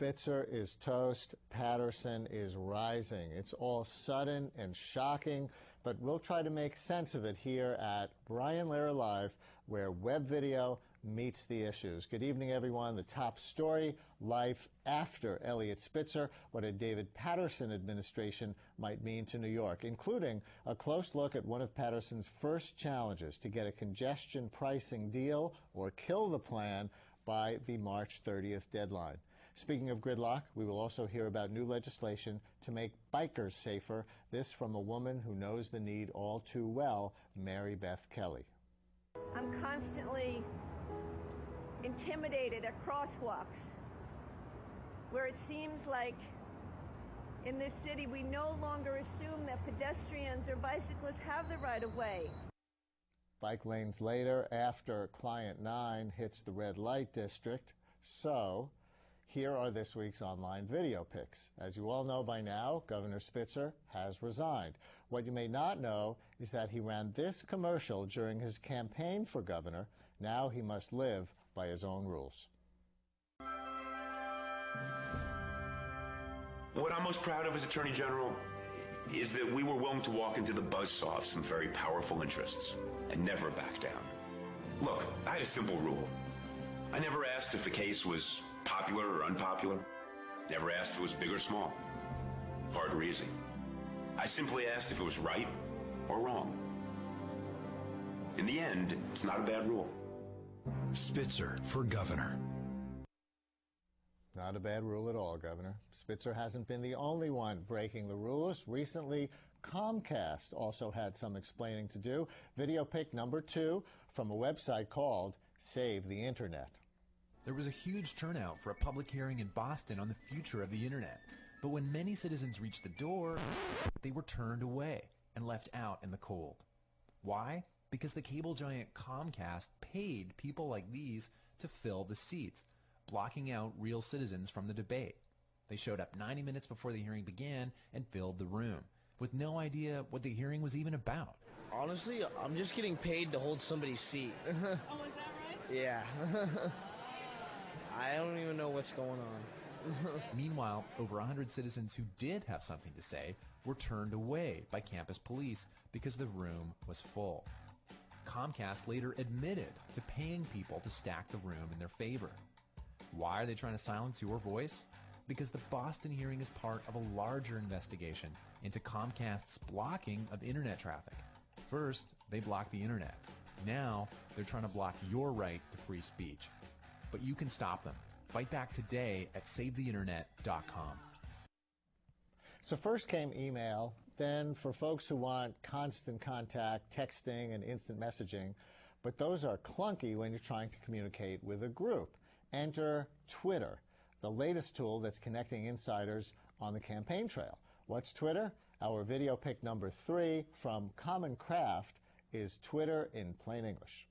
Spitzer is toast, Paterson is rising. It's all sudden and shocking, but we'll try to make sense of it here at Brian Lehrer Live, where web video meets the issues. Good evening, everyone. The top story, life after Eliot Spitzer, what a David Paterson administration might mean to New York, including a close look at one of Paterson's first challenges to get a congestion pricing deal or kill the plan by the March 30th deadline. Speaking of gridlock, we will also hear about new legislation to make bikers safer. This from a woman who knows the need all too well, Mary Beth Kelly. I'm constantly intimidated at crosswalks where it seems like in this city we no longer assume that pedestrians or bicyclists have the right of way. Bike lanes later, after Client 9 hits the red light district. So here are this week's online video pics. As you all know by now, Governor Spitzer has resigned. What you may not know is that he ran this commercial during his campaign for governor. Now he must live by his own rules. What I'm most proud of as Attorney General is that we were willing to walk into the buzzsaw of some very powerful interests and never back down. Look, I had a simple rule. I never asked if a case was popular or unpopular. Never asked if it was big or small, hard or easy. I simply asked if it was right or wrong. In the end, it's not a bad rule. Spitzer for governor. Not a bad rule at all, Governor. Spitzer hasn't been the only one breaking the rules. Recently, Comcast also had some explaining to do. Video pic number 2 from a website called Save the Internet. There was a huge turnout for a public hearing in Boston on the future of the Internet. But when many citizens reached the door, they were turned away and left out in the cold. Why? Because the cable giant Comcast paid people like these to fill the seats, blocking out real citizens from the debate. They showed up 90 minutes before the hearing began and filled the room, with no idea what the hearing was even about. Honestly, I'm just getting paid to hold somebody's seat. Oh, is that right? Yeah. I don't even know what's going on. Meanwhile, over 100 citizens who did have something to say were turned away by campus police because the room was full. Comcast later admitted to paying people to stack the room in their favor. Why are they trying to silence your voice? Because the Boston hearing is part of a larger investigation into Comcast's blocking of internet traffic. First, they blocked the internet. Now, they're trying to block your right to free speech. But you can stop them. Fight back today at SaveTheInternet.com. So first came email, then for folks who want constant contact, texting and instant messaging, but those are clunky when you're trying to communicate with a group. Enter Twitter, the latest tool that's connecting insiders on the campaign trail. What's Twitter? Our video pic number 3 from Common Craft is Twitter in plain English.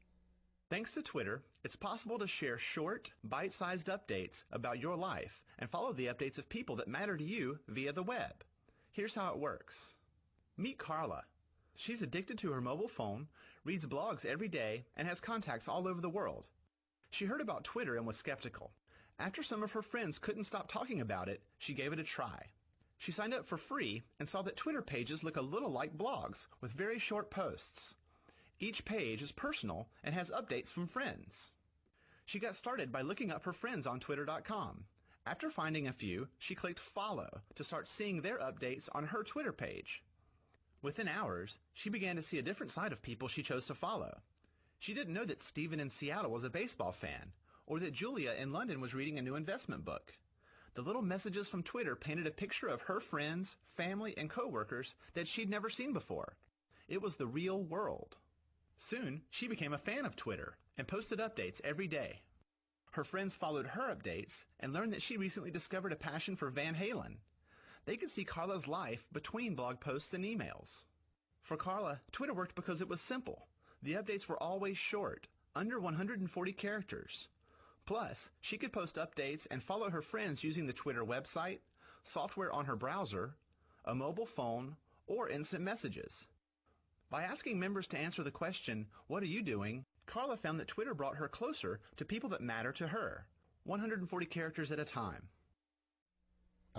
Thanks to Twitter, it's possible to share short, bite-sized updates about your life and follow the updates of people that matter to you via the web. Here's how it works. Meet Carla. She's addicted to her mobile phone, reads blogs every day, and has contacts all over the world. She heard about Twitter and was skeptical. After some of her friends couldn't stop talking about it, she gave it a try. She signed up for free and saw that Twitter pages look a little like blogs with very short posts. Each page is personal and has updates from friends. She got started by looking up her friends on Twitter.com. After finding a few, she clicked follow to start seeing their updates on her Twitter page. Within hours, she began to see a different side of people she chose to follow. She didn't know that Steven in Seattle was a baseball fan, or that Julia in London was reading a new investment book. The little messages from Twitter painted a picture of her friends, family, and coworkers that she'd never seen before. It was the real world. Soon, she became a fan of Twitter and posted updates every day. Her friends followed her updates and learned that she recently discovered a passion for Van Halen. They could see Carla's life between blog posts and emails. For Carla, Twitter worked because it was simple. The updates were always short, under 140 characters. Plus, she could post updates and follow her friends using the Twitter website, software on her browser, a mobile phone, or instant messages. By asking members to answer the question, "What are you doing?" Carla found that Twitter brought her closer to people that matter to her, 140 characters at a time.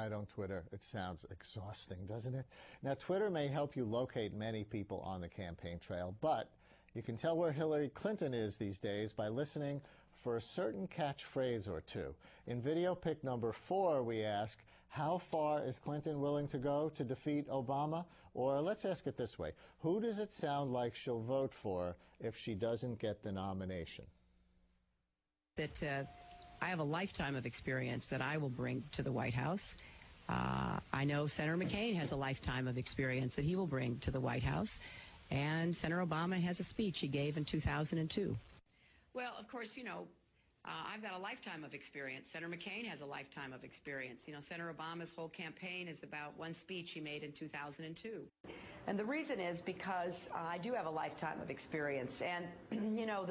I don't Twitter. It sounds exhausting, doesn't it? Now, Twitter may help you locate many people on the campaign trail, but you can tell where Hillary Clinton is these days by listening for a certain catchphrase or two. In video pick number 4, we ask, how far is Clinton willing to go to defeat Obama? Or let's ask it this way, who does it sound like she'll vote for if she doesn't get the nomination? That I have a lifetime of experience that I will bring to the White House. I know Senator McCain has a lifetime of experience that he will bring to the White House. And Senator Obama has a speech he gave in 2002. Well, of course, you know, I've got a lifetime of experience. Senator McCain has a lifetime of experience. You know, Senator Obama's whole campaign is about one speech he made in 2002. And the reason is because I do have a lifetime of experience. And, you know,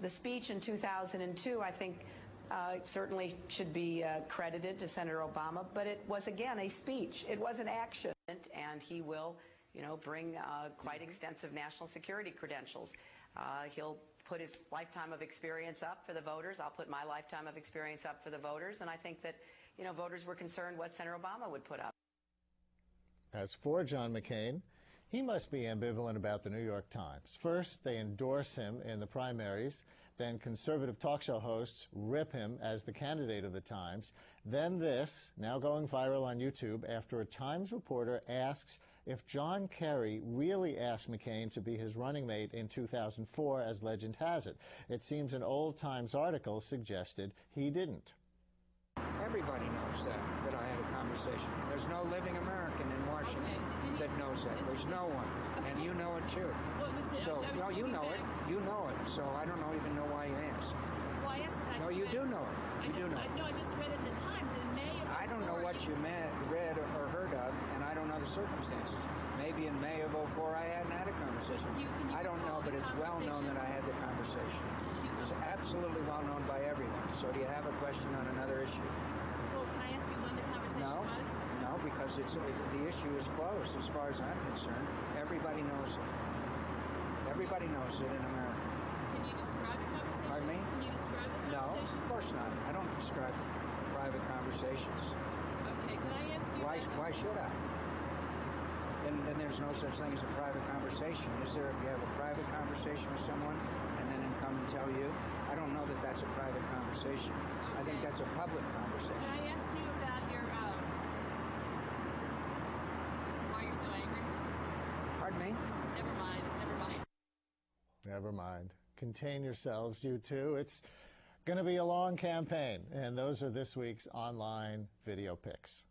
the speech in 2002, I think, certainly should be credited to Senator Obama, but it was, again, a speech. It was an action. And he will, you know, bring quite extensive national security credentials. He'll put his lifetime of experience up for the voters. I'll put my lifetime of experience up for the voters. And I think that, you know, voters were concerned what Senator Obama would put up. As for John McCain, he must be ambivalent about the New York Times. First, they endorse him in the primaries. Then conservative talk show hosts rip him as the candidate of the Times. Then this, now going viral on YouTube, after a Times reporter asks if John Kerry really asked McCain to be his running mate in 2004, as legend has it. It seems an old Times article suggested he didn't. Everybody knows that I had a conversation. There's no living American in Washington that knows that. There's no one. And you know it too. So, no, you know it. You know it. So I don't even know why you asked. Well, I asked that. No, you do know it. You do know it. No, I just read in the Times in May of 04. I don't know what you read or heard of, and I don't know the circumstances. Maybe in May of 04 I hadn't had a conversation. I don't know, but it's well known that I had the conversation. It's absolutely well known by everyone. So do you have a question on another issue? Well, can I ask you when the conversation was? No, because the issue is closed as far as I'm concerned. Everybody knows it. Everybody knows it in America. Can you describe the conversation? Pardon me? Can you describe the conversation? No, of course not. I don't describe private conversations. Okay, can I ask you... Why should I? Then there's no such thing as a private conversation. Is there if you have a private conversation with someone and then come and tell you? I don't know that that's a private conversation. Okay. I think that's a public conversation. Can I ask you about your... why you're so angry? Pardon me? Never mind. Never mind. Contain yourselves, you two. It's going to be a long campaign, and those are this week's online video picks.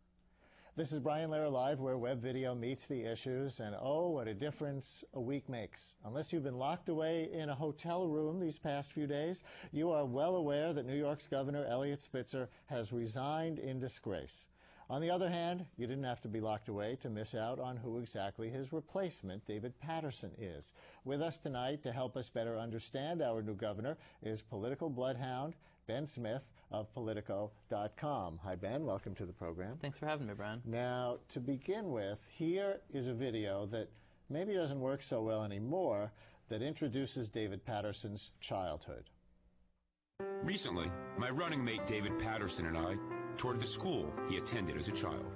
This is Brian Lehrer Live, where web video meets the issues, and oh, what a difference a week makes. Unless you've been locked away in a hotel room these past few days, you are well aware that New York's Governor Eliot Spitzer has resigned in disgrace. On the other hand, you didn't have to be locked away to miss out on who exactly his replacement, David Paterson, is. With us tonight to help us better understand our new governor is political bloodhound Ben Smith of Politico.com. Hi, Ben. Welcome to the program. Thanks for having me, Brian. Now, to begin with, here is a video that maybe doesn't work so well anymore that introduces David Paterson's childhood. Recently, my running mate David Paterson and I toured the school he attended as a child,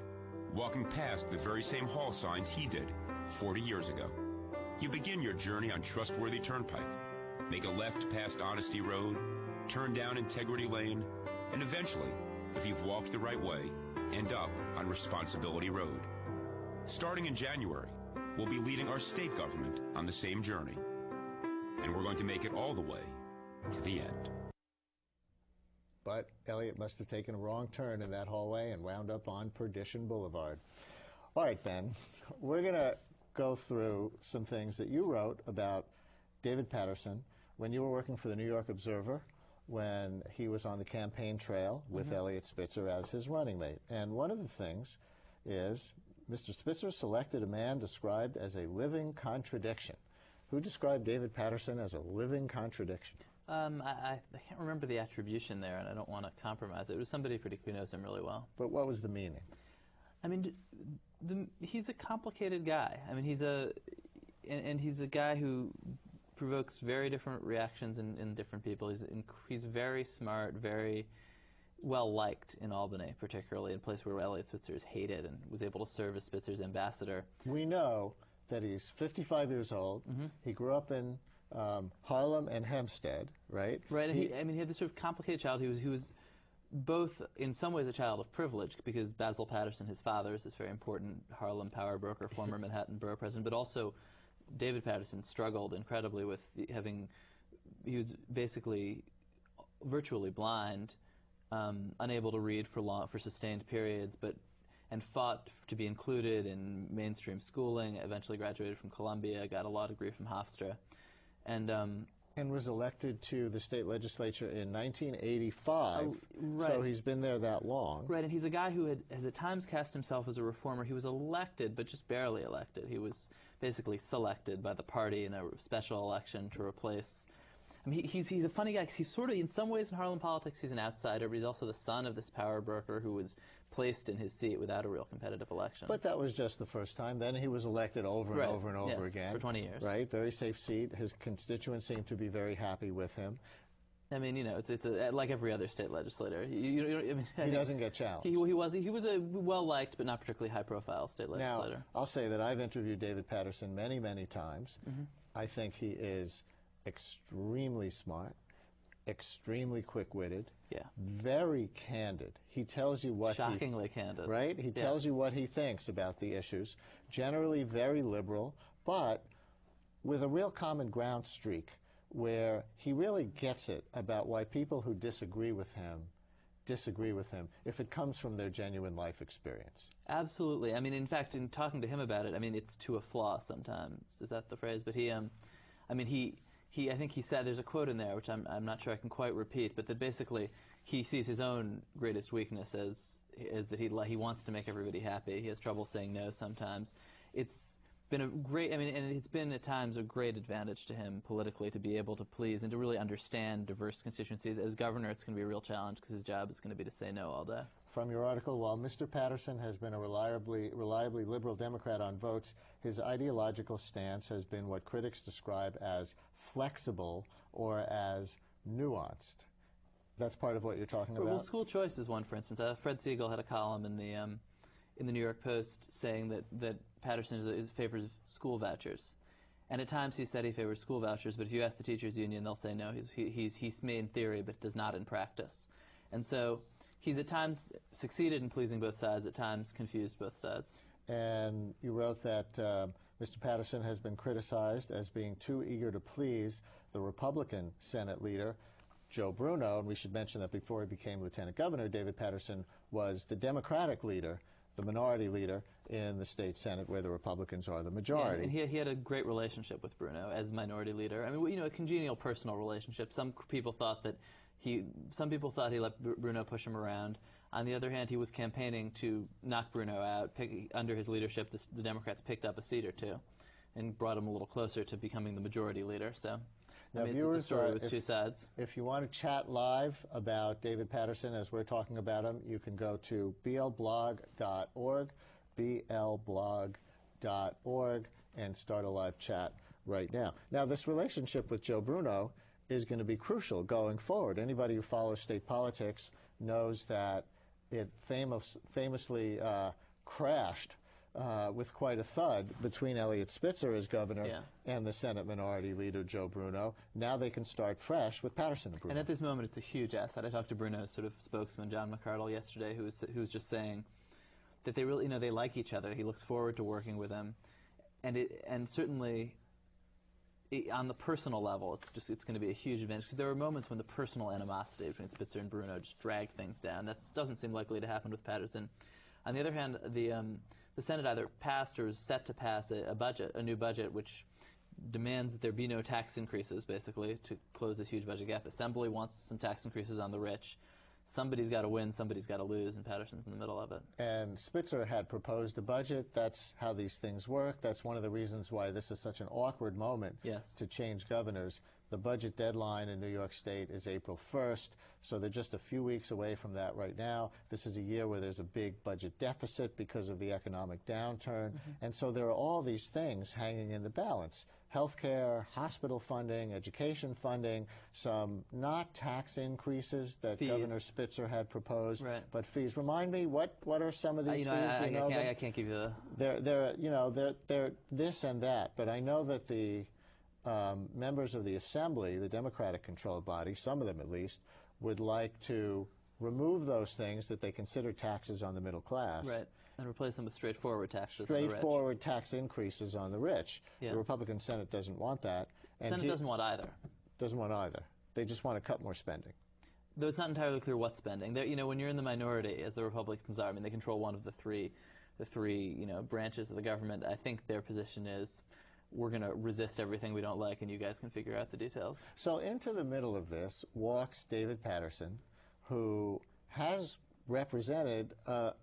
walking past the very same hall signs he did 40 years ago. You begin your journey on Trustworthy Turnpike, make a left past Honesty Road, turn down Integrity Lane, and eventually, if you've walked the right way, end up on Responsibility Road. Starting in January, we'll be leading our state government on the same journey, and we're going to make it all the way to the end. But Eliot must have taken a wrong turn in that hallway and wound up on Perdition Boulevard. All right, Ben, we're going to go through some things that you wrote about David Paterson when you were working for the New York Observer, when he was on the campaign trail with Eliot Spitzer as his running mate. And one of the things is Mr. Spitzer selected a man described as a living contradiction. Who described David Paterson as a living contradiction? I can't remember the attribution there, and I don't want to compromise it. It was somebody who knows him really well. But what was the meaning? I mean, he's a complicated guy. I mean, he's a guy who provokes very different reactions in different people. He's very smart, very well liked in Albany, particularly in a place where Elliot Spitzer is hated, and was able to serve as Spitzer's ambassador. We know that he's 55 years old. He grew up in Harlem and Hempstead, right? Right, and he had this sort of complicated childhood. He was both, in some ways, a child of privilege, because Basil Paterson, his father, is this very important Harlem power broker, former Manhattan borough president, but also David Paterson struggled incredibly with he was basically virtually blind, unable to read for sustained periods, and fought to be included in mainstream schooling. Eventually graduated from Columbia, got a law degree from Hofstra, and was elected to the state legislature in 1985. Right. So he's been there that long. Right, and he's a guy who has at times cast himself as a reformer. He was elected, but just barely elected. He was basically selected by the party in a special election to replace. I mean, he's a funny guy because he's sort of, in some ways in Harlem politics, he's an outsider, but he's also the son of this power broker who was placed in his seat without a real competitive election. But that was just the first time. Then he was elected over and over and over again. For 20 years. Right, very safe seat. His constituents seem to be very happy with him. I mean, you know, it's like every other state legislator. He doesn't get challenged. He was a well-liked but not particularly high-profile state legislator. Now, I'll say that I've interviewed David Paterson many, many times. I think he is extremely smart, extremely quick-witted, very candid. He tells you what shockingly candid. Right? He tells you what he thinks about the issues. Generally very liberal, but with a real common ground streak where he really gets it about why people who disagree with him if it comes from their genuine life experience. Absolutely. I mean, in fact, in talking to him about it, I mean, it's to a flaw sometimes. Is that the phrase? But I think he said, there's a quote in there, which I'm not sure I can quite repeat, but that basically he sees his own greatest weakness as that he wants to make everybody happy. He has trouble saying no sometimes. It's been a great, and it's been at times a great advantage to him politically to be able to please and to really understand diverse constituencies. As governor, it's going to be a real challenge because his job is going to be to say no all day. From your article, while Mr. Paterson has been a reliably liberal Democrat on votes, his ideological stance has been what critics describe as flexible or as nuanced. That's part of what you're talking about? Well, school choice is one, for instance. Fred Siegel had a column in the New York Post saying that Paterson favors school vouchers. And at times he said he favors school vouchers, but if you ask the teachers union, they'll say no, he's made in theory, but does not in practice. And so he's at times succeeded in pleasing both sides, at times confused both sides. And you wrote that Mr. Paterson has been criticized as being too eager to please the Republican Senate leader, Joe Bruno. And we should mention that before he became lieutenant governor, David Paterson was the Democratic leader, the minority leader in the state Senate, where the Republicans are the majority. Yeah, and he had a great relationship with Bruno as minority leader. I mean, a congenial personal relationship. Some people thought he let Bruno push him around. On the other hand, he was campaigning to knock Bruno out. Under his leadership, the Democrats picked up a seat or two and brought him a little closer to becoming the majority leader. So, now, viewers, it's a story with two sides. If you want to chat live about David Paterson as we're talking about him, you can go to blblog.org, blblog.org, and start a live chat right now. Now, this relationship with Joe Bruno is going to be crucial going forward. Anybody who follows state politics knows that it famously crashed with quite a thud between Elliot Spitzer as governor and the Senate Minority Leader Joe Bruno. Now they can start fresh with Paterson and Bruno. And at this moment, it's a huge asset. I talked to Bruno's sort of spokesman, John McCardle, yesterday, who was just saying that they really, they like each other. He looks forward to working with him, and certainly on the personal level, it's going to be a huge advantage, because there are moments when the personal animosity between Spitzer and Bruno just dragged things down. That doesn't seem likely to happen with Paterson. On the other hand, the Senate either passed or is set to pass a new budget, which demands that there be no tax increases, basically, to close this huge budget gap. Assembly wants some tax increases on the rich. Somebody's got to win, somebody's got to lose, and Paterson's in the middle of it. And Spitzer had proposed a budget. That's how these things work. That's one of the reasons why this is such an awkward moment to change governors. The budget deadline in New York State is April 1st, so they're just a few weeks away from that right now. This is a year where there's a big budget deficit because of the economic downturn, and so there are all these things hanging in the balance. Healthcare, hospital funding, education funding, some not tax increases that fees. Governor Spitzer had proposed, right. but fees. Remind me, what are some of these fees? I can't give you the... They're this and that, but I know that the members of the Assembly, the Democratic-controlled body, some of them at least, would like to remove those things that they consider taxes on the middle class. Right, and replace them with straightforward taxes Straightforward on the rich. Tax increases on the rich. Yeah. The Republican Senate doesn't want that. The Senate doesn't want either. Doesn't want either. They just want to cut more spending. Though it's not entirely clear what spending. When you're in the minority, as the Republicans are, I mean, they control one of the three branches of the government. I think their position is, we're going to resist everything we don't like, and you guys can figure out the details. So into the middle of this walks David Paterson, who has represented a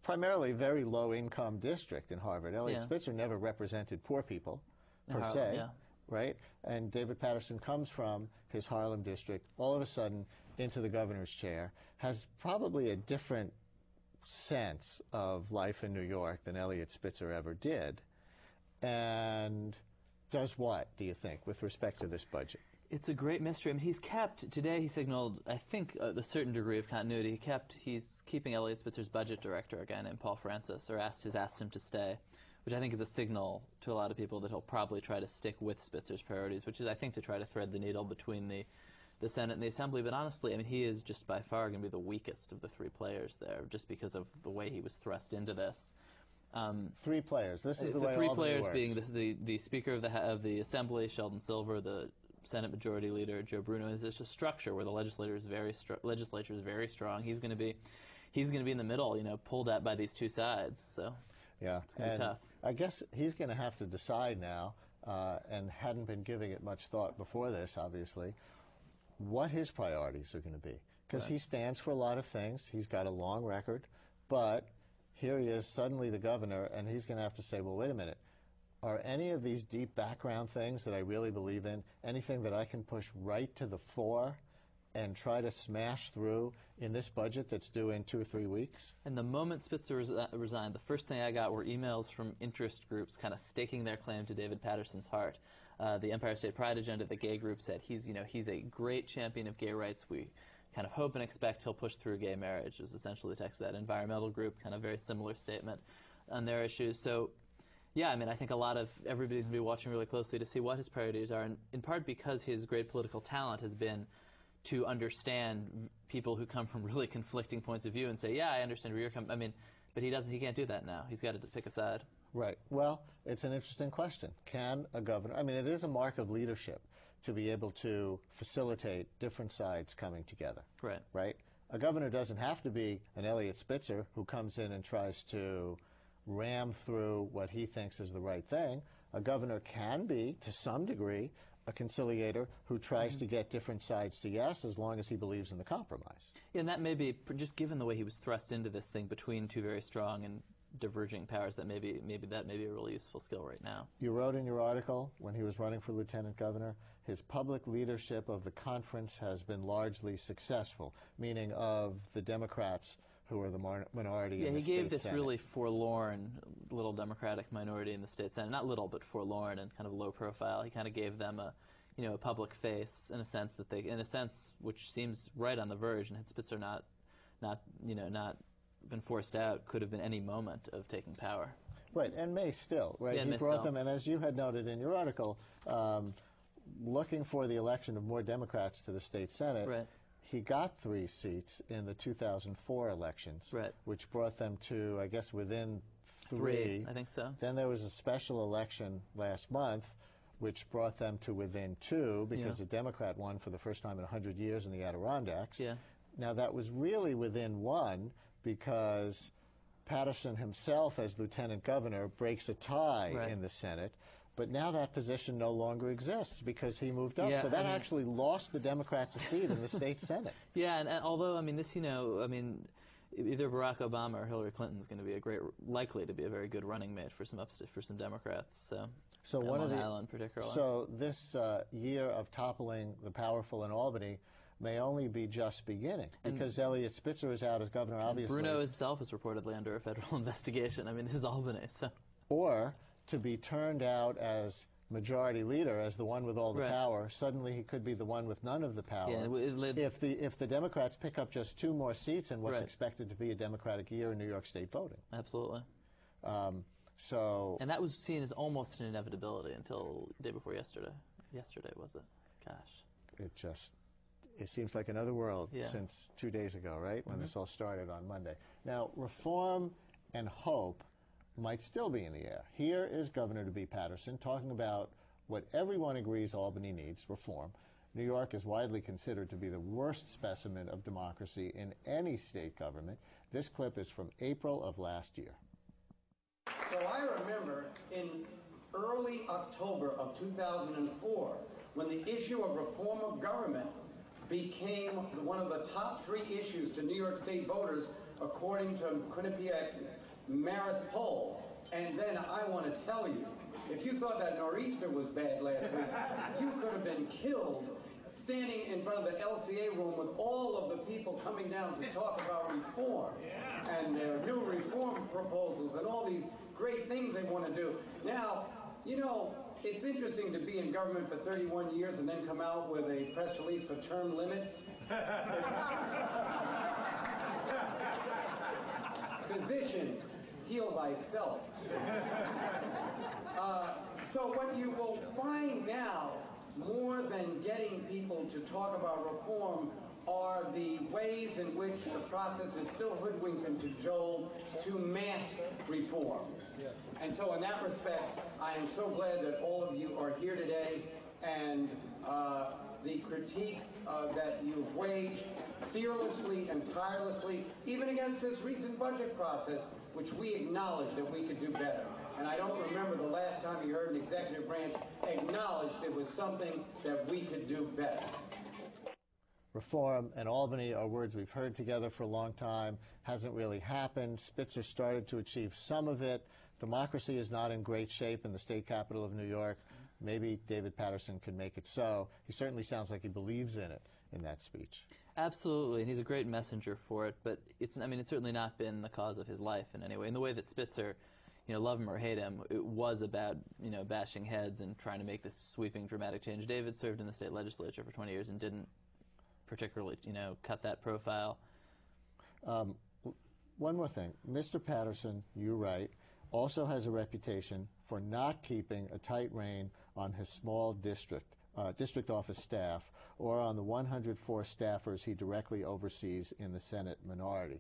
primarily very low-income district in Harvard. Elliot Spitzer never represented poor people, per se, right? And David Paterson comes from his Harlem district, all of a sudden into the governor's chair, has probably a different sense of life in New York than Elliot Spitzer ever did. And does what, do you think, with respect to this budget? It's a great mystery. I mean, today he signaled, I think, a certain degree of continuity. He's keeping Elliot Spitzer's budget director, a guy named Paul Francis, has asked him to stay, which I think is a signal to a lot of people that he'll probably try to stick with Spitzer's priorities, which is, I think, to try to thread the needle between the Senate and the Assembly. But honestly, I mean, he is just by far going to be the weakest of the three players there, just because of the way he was thrust into this. Three players. This is the way three Albany players works. Being the Speaker of the Assembly, Sheldon Silver, the Senate Majority Leader, Joe Bruno. It's just a structure where the legislature is very strong. He's going to be in the middle, pulled at by these two sides. So yeah, it's going to be tough. I guess he's going to have to decide now, and hadn't been giving it much thought before this, obviously, what his priorities are going to be. Because he stands for a lot of things. He's got a long record, but here he is, suddenly the governor, and he's going to have to say, well, wait a minute. Are any of these deep background things that I really believe in, anything that I can push right to the fore and try to smash through in this budget that's due in 2 or 3 weeks? And the moment Spitzer resigned, the first thing I got were emails from interest groups kind of staking their claim to David Paterson's heart. The Empire State Pride Agenda, the gay group, said he's a great champion of gay rights. We kind of hope and expect he'll push through gay marriage, is essentially the text of that. Environmental group, kind of very similar statement on their issues. So, yeah, I mean, I think everybody's going to be watching really closely to see what his priorities are, and in part because his great political talent has been to understand people who come from really conflicting points of view and say, yeah, I understand where you're coming. I mean, but he can't do that now. He's got to pick a side. Right. Well, it's an interesting question. Can a governor, I mean, it is a mark of leadership to be able to facilitate different sides coming together. Right. Right? A governor doesn't have to be an Elliot Spitzer who comes in and tries to ram through what he thinks is the right thing. A governor can be, to some degree, a conciliator who tries to get different sides to yes, as long as he believes in the compromise. Yeah, and that may be, just given the way he was thrust into this thing between two very strong and diverging powers, that maybe a really useful skill right now. You wrote in your article, when he was running for lieutenant governor, his public leadership of the conference has been largely successful, meaning of the Democrats who are the minority in the state Senate. Yeah, he gave this really forlorn little Democratic minority in the state Senate, not little, but forlorn and kind of low profile. He kind of gave them a public face in a sense which seems right on the verge, and had Spitzer not been forced out, could have been any moment of taking power. Right, and may still, right? Yeah, he brought them, and as you had noted in your article, looking for the election of more Democrats to the state Senate, right. He got 3 seats in the 2004 elections, right. which brought them to, I guess, within 3. I think so. Then there was a special election last month, which brought them to within 2, because a Democrat won for the first time in 100 years in the Adirondacks. Yeah. Now, that was really within 1, because Paterson himself, as lieutenant governor, breaks a tie in the Senate. But now that position no longer exists because he moved up. So that actually lost the Democrats a seat in the state Senate. Yeah, and although, I mean, either Barack Obama or Hillary Clinton is going to be likely to be a very good running mate for some Democrats. So So Long Island particularly. So this year of toppling the powerful in Albany may only be just beginning, because Eliot Spitzer is out as governor, obviously. Bruno himself is reportedly under a federal investigation. I mean, this is Albany, so. Or to be turned out as majority leader, as the one with all the power. Suddenly he could be the one with none of the power. Yeah, if the Democrats pick up just 2 more seats in what's expected to be a Democratic year in New York State voting. Absolutely. And that was seen as almost an inevitability until the day before yesterday. Yesterday, was it? Gosh. It seems like another world since 2 days ago, right? When this all started on Monday. Now, reform and hope might still be in the air. Here is Governor David Paterson talking about what everyone agrees Albany needs, reform. New York is widely considered to be the worst specimen of democracy in any state government. This clip is from April of last year. So I remember in early October of 2004, when the issue of reform of government became one of the top 3 issues to New York State voters, according to Quinnipiac Marist poll. And then I want to tell you, if you thought that nor'easter was bad last week, you could have been killed standing in front of the LCA room with all of the people coming down to talk about reform and their new reform proposals and all these great things they want to do. Now, you know, it's interesting to be in government for 31 years and then come out with a press release for term limits. Physician, heal thyself. So what you will find now, more than getting people to talk about reform, are the ways in which the process is still hoodwinked and cajoled to mass reform. And so in that respect, I am so glad that all of you are here today, and the critique that you've waged fearlessly and tirelessly, even against this recent budget process, which we acknowledge that we could do better. And I don't remember the last time you heard an executive branch acknowledge it was something that we could do better. Reform and Albany are words we've heard together for a long time. Hasn't really happened. Spitzer started to achieve some of it. Democracy is not in great shape in the state capital of New York. Maybe David Paterson could make it so. He certainly sounds like he believes in it in that speech. Absolutely, and he's a great messenger for it, but it's certainly not been the cause of his life in any way. In the way that Spitzer, love him or hate him, it was about, bashing heads and trying to make this sweeping, dramatic change. David served in the state legislature for 20 years and didn't particularly, cut that profile. One more thing. Mr. Paterson, you're right, also has a reputation for not keeping a tight rein on his small district office staff, or on the 104 staffers he directly oversees in the Senate minority.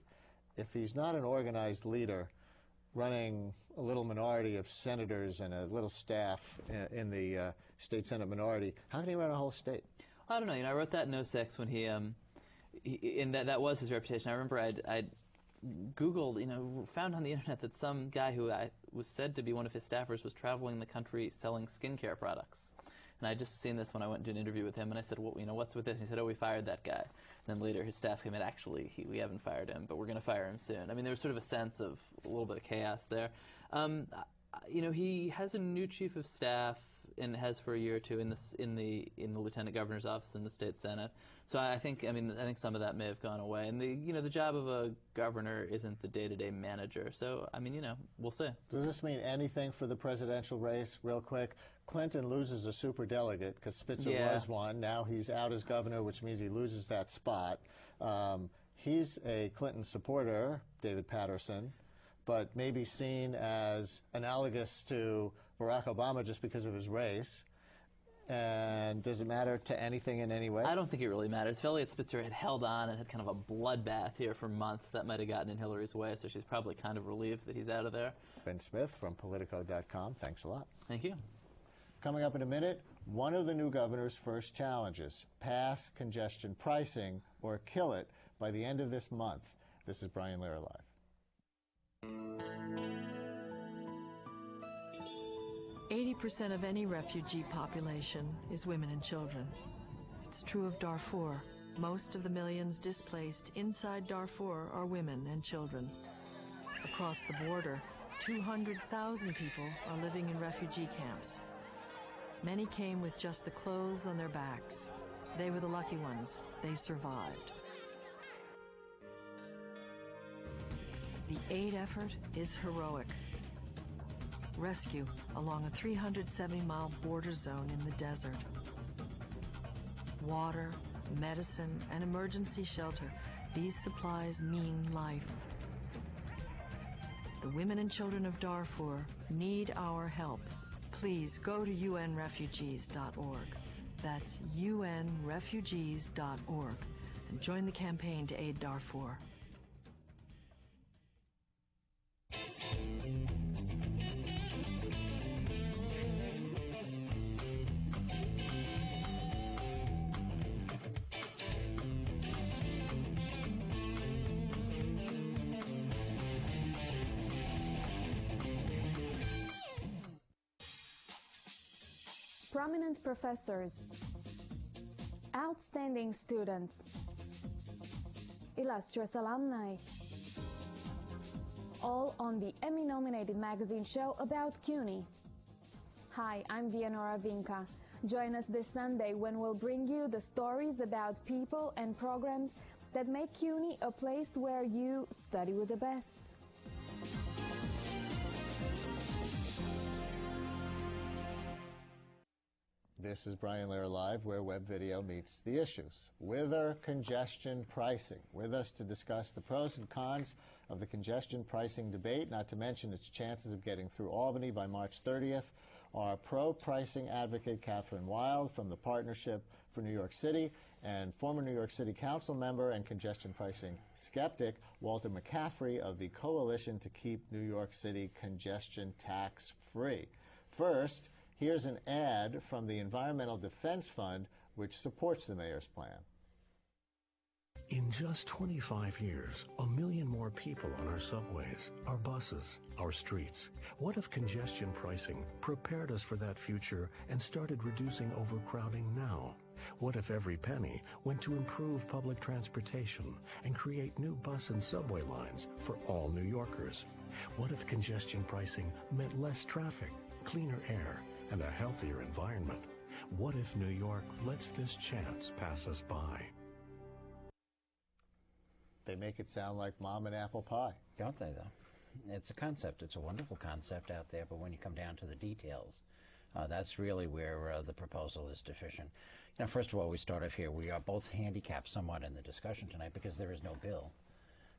If he's not an organized leader running a little minority of senators and a little staff in the state Senate minority, how can he run a whole state? I don't know. I wrote that in 06 when that was his reputation. I remember I'd Googled, found on the internet that some guy who was said to be one of his staffers was traveling the country selling skincare products. And I just seen this when I went to an interview with him, and I said, well, what's with this? And he said, oh, we fired that guy. And then later his staff came in, actually, we haven't fired him, but we're going to fire him soon. There was sort of a sense of a little bit of chaos there. He has a new chief of staff, and has for a year or two in the lieutenant governor's office in the state senate. So I think some of that may have gone away. And the job of a governor isn't the day-to-day manager. So we'll see. Does this mean anything for the presidential race? Real quick, Clinton loses a superdelegate because Spitzer was one. Now he's out as governor, which means he loses that spot. He's a Clinton supporter, David Paterson, but maybe seen as analogous to Barack Obama just because of his race. And does it matter to anything in any way? I don't think it really matters. If Eliot Spitzer had held on and had kind of a bloodbath here for months, that might have gotten in Hillary's way, so she's probably kind of relieved that he's out of there. Ben Smith from Politico.com. Thanks a lot. Thank you. Coming up in a minute, one of the new governor's first challenges: pass congestion pricing or kill it by the end of this month. This is Brian Lehrer Live. 80% of any refugee population is women and children. It's true of Darfur. Most of the millions displaced inside Darfur are women and children. Across the border, 200,000 people are living in refugee camps. Many came with just the clothes on their backs. They were the lucky ones. They survived. The aid effort is heroic. Rescue along a 370-mile border zone in the desert. Water, medicine, and emergency shelter. These supplies mean life. The women and children of Darfur need our help. Please go to unrefugees.org. That's unrefugees.org and join the campaign to aid Darfur. Prominent professors, outstanding students, illustrious alumni, all on the Emmy-nominated magazine show about CUNY. Hi, I'm Vienora Vinca. Join us this Sunday when we'll bring you the stories about people and programs that make CUNY a place where you study with the best. This is Brian Lehrer Live, where web video meets the issues. With our congestion pricing. With us to discuss the pros and cons of the congestion pricing debate, not to mention its chances of getting through Albany by March 30th, are pro-pricing advocate Catherine Wild from the Partnership for New York City and former New York City Council member and congestion pricing skeptic Walter McCaffrey of the Coalition to Keep New York City Congestion Tax-Free. First, here's an ad from the Environmental Defense Fund, which supports the mayor's plan. In just 25 years, 1 million more people on our subways, our buses, our streets. What if congestion pricing prepared us for that future and started reducing overcrowding now? What if every penny went to improve public transportation and create new bus and subway lines for all New Yorkers? What if congestion pricing meant less traffic, cleaner air, and a healthier environment? What if New York lets this chance pass us by? They make it sound like mom and apple pie. Don't they, though? It's a concept. It's a wonderful concept out there, but when you come down to the details, that's really where the proposal is deficient. Now, first of all, we start off here. We are both handicapped somewhat in the discussion tonight because there is no bill.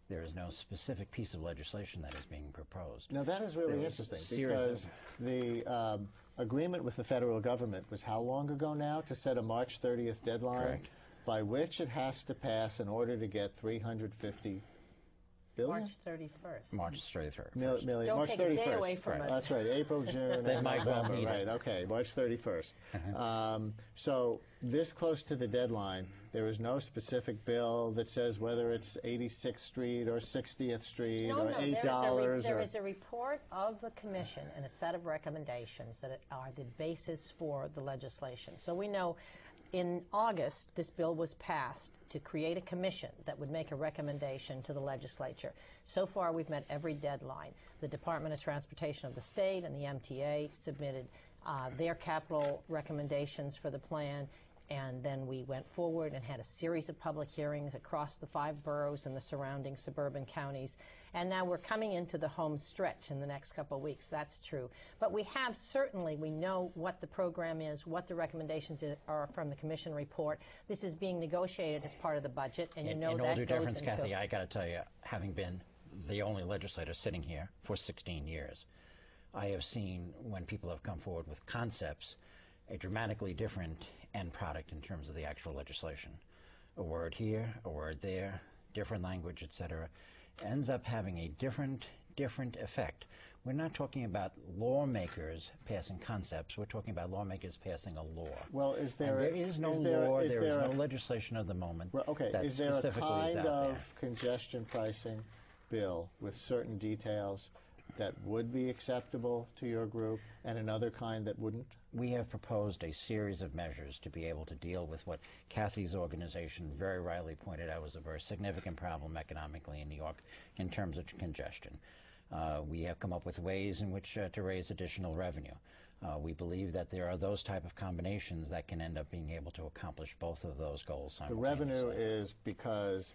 There is no specific piece of legislation that is being proposed. Now, that is really interesting because the agreement with the federal government was how long ago now to set a March 30th deadline? Correct. By which it has to pass in order to get $350 billion? March 31st. March 31st. Million. Don't March take 31st. a day away from us. That's right. April, June, They and might well November. need Right. it. Okay. March 31st. So this close to the deadline, there is no specific bill that says whether it's 86th Street or 60th Street or $8. There is a report of the commission and a set of recommendations that are the basis for the legislation. So we know in August, this bill was passed to create a commission that would make a recommendation to the legislature. So far, we've met every deadline. The Department of Transportation of the state and the MTA submitted their capital recommendations for the plan, and then we went forward and had a series of public hearings across the 5 boroughs and the surrounding suburban counties. And now we're coming into the home stretch in the next couple of weeks. That's true. But we have certainly, we know what the program is, what the recommendations are from the commission report. This is being negotiated as part of the budget, and you know that goes into... In all due difference, Kathy, I got to tell you, having been the only legislator sitting here for 16 years, I have seen when people have come forward with concepts, a dramatically different end product in terms of the actual legislation. A word here, a word there, different language, etc., ends up having a different effect. We're not talking about lawmakers passing concepts. We're talking about lawmakers passing a law. Well, is there... And there is no law, there is no legislation at the moment. Well, okay, that is there a kind out of there. congestion pricing bill with certain details that would be acceptable to your group and another kind that wouldn't? We have proposed a series of measures to be able to deal with what Kathy's organization very rightly pointed out was a very significant problem economically in New York in terms of congestion. We have come up with ways in which to raise additional revenue. We believe that there are those type of combinations that can end up being able to accomplish both of those goals simultaneously. The revenue is because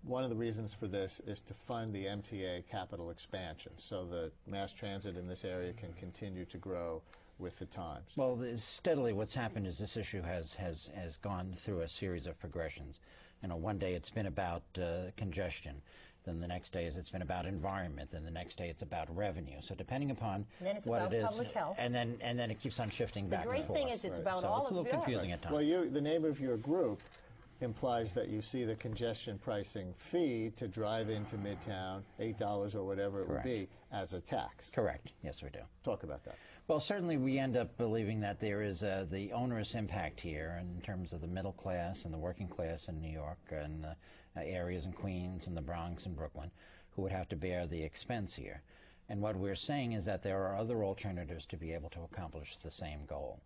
one of the reasons for this is to fund the MTA capital expansion, so that mass transit in this area can continue to grow with the times. Well, steadily what's happened is this issue has gone through a series of progressions. You know, one day it's been about congestion. Then the next day it's been about environment. Then the next day it's about revenue. So depending upon what it is, public health. and then it keeps on shifting back and forth. The great thing is it's about so all it's a of little confusing at times. Well, the name of your group implies that you see the congestion pricing fee to drive into Midtown, $8 or whatever it would be, as a tax. Correct. Yes, we do. Talk about that. Well, certainly we end up believing that there is the onerous impact here in terms of the middle class and the working class in New York and the areas in Queens and the Bronx and Brooklyn who would have to bear the expense here. And what we're saying is that there are other alternatives to be able to accomplish the same goal.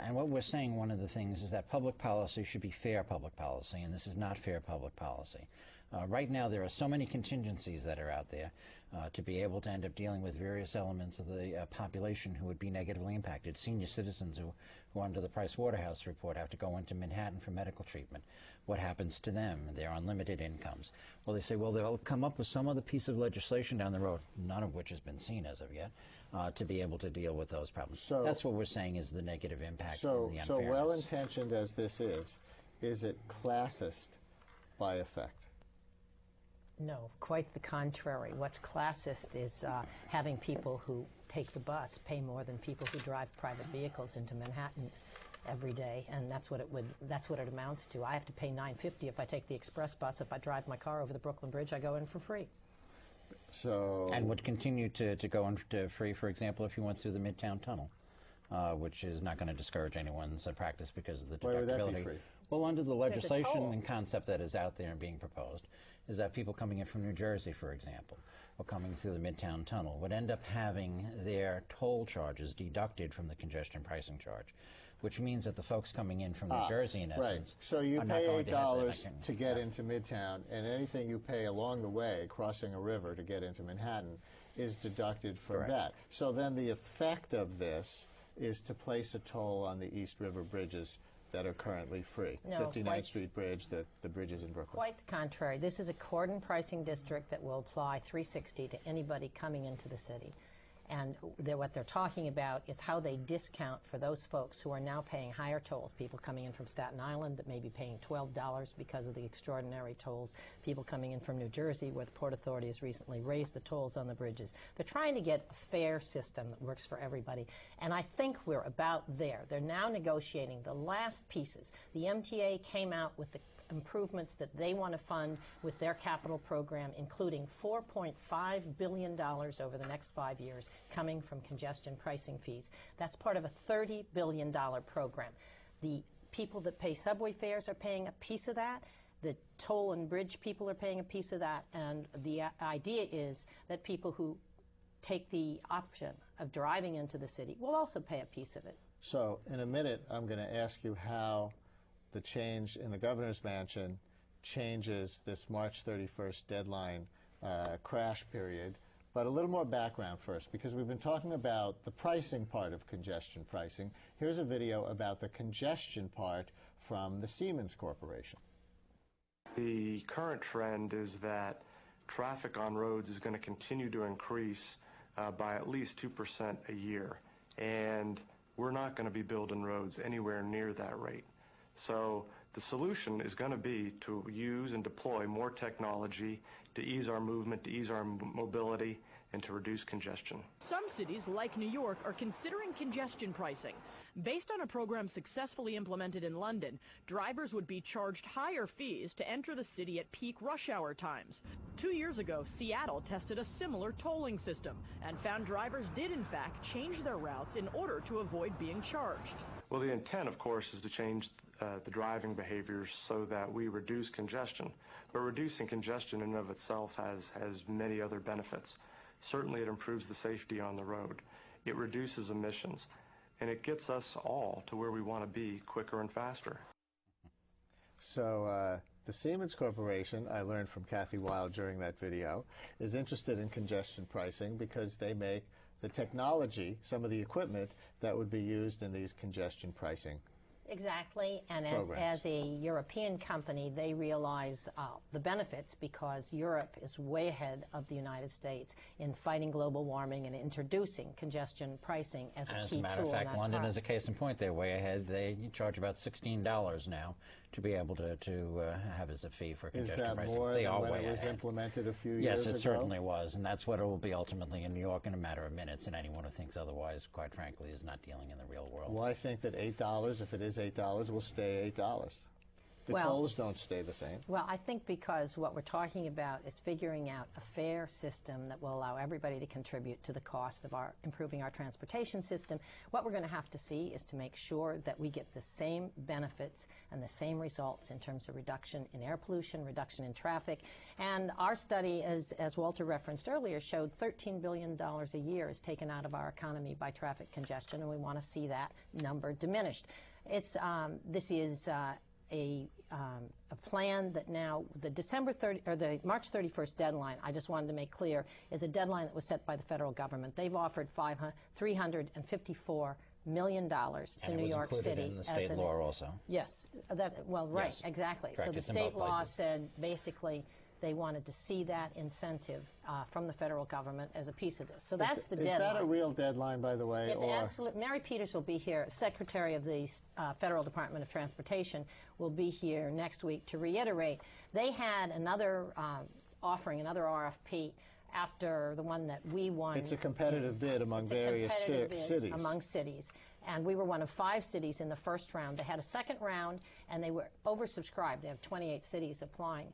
And what we're saying, one of the things, is that public policy should be fair public policy, and this is not fair public policy. Right now, there are so many contingencies that are out there to be able to end up dealing with various elements of the population who would be negatively impacted. Senior citizens who under the Price Waterhouse report have to go into Manhattan for medical treatment. What happens to them? They're on limited incomes. Well, they say, well, they'll come up with some other piece of legislation down the road, none of which has been seen as of yet, to be able to deal with those problems. So that's what we're saying is the negative impact and the unfairness. So well-intentioned as this is it classist by effect? No, quite the contrary. What's classist is having people who take the bus pay more than people who drive private vehicles into Manhattan every day, and that's what it amounts to. I have to pay $9.50 if I take the express bus. If I drive my car over the Brooklyn Bridge, I go in for free. So and would continue to go into free, for example, if you went through the Midtown Tunnel, which is not going to discourage anyone's practice because of the deductibility. Why would that be free? Well, under the legislation and concept that is out there and being proposed, is that people coming in from New Jersey, for example, or coming through the Midtown Tunnel, would end up having their toll charges deducted from the congestion pricing charge, which means that the folks coming in from New Jersey, in essence, right. So you pay $8 to get into Midtown, and anything you pay along the way, crossing a river to get into Manhattan, is deducted from that. So then the effect of this is to place a toll on the East River bridges that are currently free. No, 59th Street Bridge, the bridges in Brooklyn. Quite the contrary. This is a cordon pricing district that will apply $3.60 to anybody coming into the city. And what they're talking about is how they discount for those folks who are now paying higher tolls, people coming in from Staten Island that may be paying $12 because of the extraordinary tolls, people coming in from New Jersey where the Port Authority has recently raised the tolls on the bridges. They're trying to get a fair system that works for everybody, and I think we're about there. They're now negotiating the last pieces. The MTA came out with the improvements that they want to fund with their capital program, including $4.5 billion over the next 5 years coming from congestion pricing fees. That's part of a $30 billion program. The people that pay subway fares are paying a piece of that. The toll and bridge people are paying a piece of that. And the idea is that people who take the option of driving into the city will also pay a piece of it. So in a minute, I'm going to ask you how the change in the governor's mansion changes this March 31st deadline crash period. But a little more background first, because we've been talking about the pricing part of congestion pricing. Here's a video about the congestion part from the Siemens Corporation. The current trend is that traffic on roads is going to continue to increase by at least 2% a year. And we're not going to be building roads anywhere near that rate. So the solution is going to be to use and deploy more technology to ease our movement, to ease our mobility, and to reduce congestion. Some cities, like New York, are considering congestion pricing. Based on a program successfully implemented in London, drivers would be charged higher fees to enter the city at peak rush hour times. 2 years ago, Seattle tested a similar tolling system and found drivers did, in fact, change their routes in order to avoid being charged. Well, the intent, of course, is to change the driving behaviors so that we reduce congestion. But reducing congestion in and of itself has many other benefits. Certainly, it improves the safety on the road. It reduces emissions. And it gets us all to where we want to be quicker and faster. So The Siemens Corporation, I learned from Kathy Wild during that video, is interested in congestion pricing because they make the technology, some of the equipment that would be used in these congestion pricing. Exactly, and programs. as a European company, they realize the benefits because Europe is way ahead of the United States in fighting global warming and introducing congestion pricing as a key tool. As a matter of fact, London is a case in point. They're way ahead. They charge about $16 now to be able to have as a fee for congestion pricing. Is that more they than are when way it was ahead. implemented a few years ago? Yes, it certainly was, and that's what it will be ultimately in New York in a matter of minutes, and anyone who thinks otherwise, quite frankly, is not dealing in the real world. Well, I think that $8, if it is $8, will stay $8. The tolls don't stay the same. Well, I think because what we're talking about is figuring out a fair system that will allow everybody to contribute to the cost of improving our transportation system. What we're going to have to see is to make sure that we get the same benefits and the same results in terms of reduction in air pollution, reduction in traffic. And our study, as Walter referenced earlier, showed $13 billion a year is taken out of our economy by traffic congestion, and we want to see that number diminished. This is a plan that now the March 31st deadline, I just wanted to make clear, is a deadline that was set by the federal government. They've offered $354 million to New York City. In the state law also. Yes, right, yes. Exactly. Correct. So the state law said basically they wanted to see that incentive from the federal government as a piece of this. So that's the deadline. Is that a real deadline, by the way? It's absolute. Mary Peters will be here, Secretary of the Federal Department of Transportation, will be here next week to reiterate. They had another offering, another RFP, after the one that we won. It's a competitive bid among various cities. Among cities. And we were one of 5 cities in the first round. They had a second round, and they were oversubscribed. They have 28 cities applying